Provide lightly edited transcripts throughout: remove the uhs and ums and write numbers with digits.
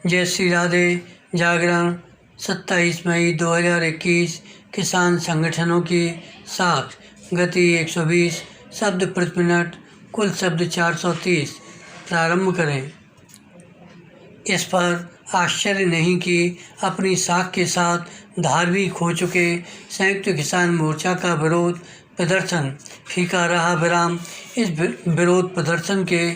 जय श्री राधे। जागरण 27 मई 2021। किसान संगठनों की साख गति 120 शब्द प्रति मिनट, कुल शब्द 430। प्रारंभ करें। इस पर आश्चर्य नहीं कि अपनी साख के साथ धार्मिक हो चुके संयुक्त किसान मोर्चा का विरोध प्रदर्शन फीका रहा विराम। इस विरोध प्रदर्शन के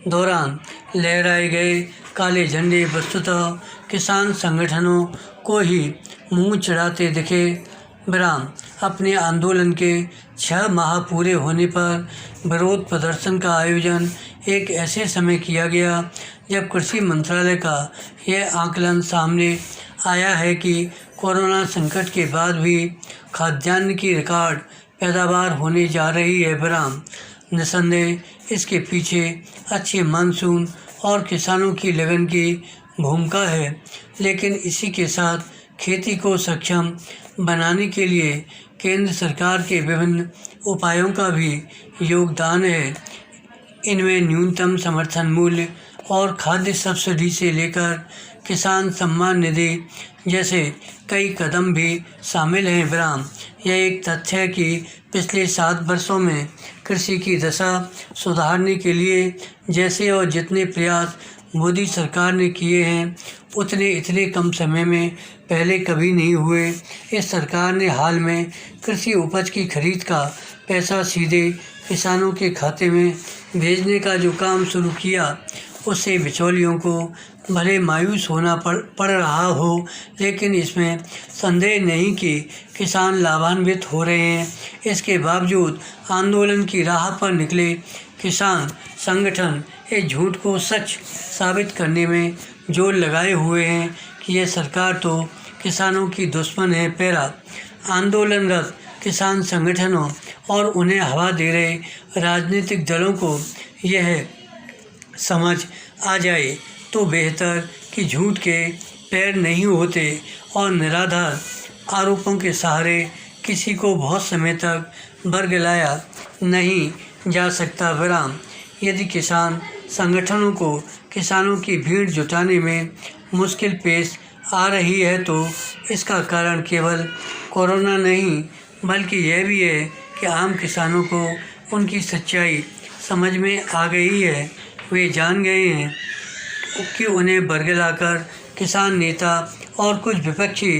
दौरान लहराए गए काले झंडे वस्तुतः किसान संगठनों को ही मुंह चढ़ाते दिखे। विराम। अपने आंदोलन के 6 माह पूरे होने पर विरोध प्रदर्शन का आयोजन एक ऐसे समय किया गया जब कृषि मंत्रालय का यह आकलन सामने आया है कि कोरोना संकट के बाद भी खाद्यान्न की रिकॉर्ड पैदावार होने जा रही है। विराम। निस्संदेह इसके पीछे अच्छे मानसून और किसानों की लगन की भूमिका है, लेकिन इसी के साथ खेती को सक्षम बनाने के लिए केंद्र सरकार के विभिन्न उपायों का भी योगदान है। इनमें न्यूनतम समर्थन मूल्य और खाद्य सब्सिडी से लेकर किसान सम्मान निधि जैसे कई कदम भी शामिल हैं। विराम। यह एक तथ्य है कि पिछले 7 वर्षों में कृषि की दशा सुधारने के लिए जैसे और जितने प्रयास मोदी सरकार ने किए हैं उतने इतने कम समय में पहले कभी नहीं हुए। इस सरकार ने हाल में कृषि उपज की खरीद का पैसा सीधे किसानों के खाते में भेजने का जो काम शुरू किया, उससे बिचौलियों को भले मायूस होना पड़ रहा हो, लेकिन इसमें संदेह नहीं कि किसान लाभान्वित हो रहे हैं। इसके बावजूद आंदोलन की राह पर निकले किसान संगठन इस झूठ को सच साबित करने में जोर लगाए हुए हैं कि यह सरकार तो किसानों की दुश्मन है। पैरा। आंदोलनरत किसान संगठनों और उन्हें हवा दे रहे राजनीतिक दलों को यह समझ आ जाए तो बेहतर कि झूठ के पैर नहीं होते और निराधार आरोपों के सहारे किसी को बहुत समय तक बरगलाया नहीं जा सकता। विराम। यदि किसान संगठनों को किसानों की भीड़ जुटाने में मुश्किल पेश आ रही है तो इसका कारण केवल कोरोना नहीं बल्कि यह भी है कि आम किसानों को उनकी सच्चाई समझ में आ गई है। वे जान गए हैं कि उन्हें बरगलाकर किसान नेता और कुछ विपक्षी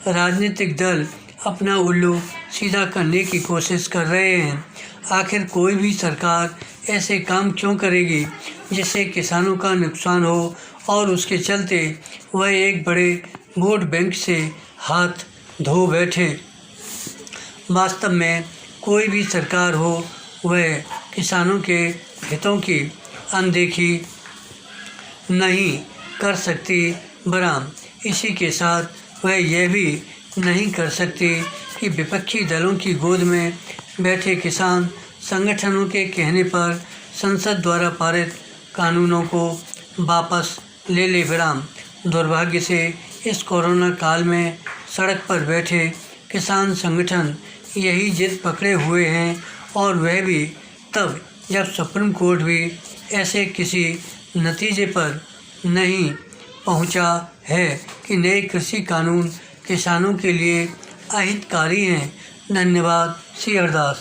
राजनीतिक दल अपना उल्लू सीधा करने की कोशिश कर रहे हैं। आखिर कोई भी सरकार ऐसे काम क्यों करेगी जिससे किसानों का नुकसान हो और उसके चलते वह एक बड़े वोट बैंक से हाथ धो बैठे। वास्तव में कोई भी सरकार हो वह किसानों के हितों की अनदेखी नहीं कर सकती। विराम। इसी के साथ वह यह भी नहीं कर सकती कि विपक्षी दलों की गोद में बैठे किसान संगठनों के कहने पर संसद द्वारा पारित कानूनों को वापस ले ले। विराम। दुर्भाग्य से इस कोरोना काल में सड़क पर बैठे किसान संगठन यही जिद पकड़े हुए हैं और वह भी तब जब सुप्रीम कोर्ट भी ऐसे किसी नतीजे पर नहीं पहुंचा है कि नए कृषि कानून किसानों के लिए अहितकारी हैं। धन्यवाद। श्री हरदास।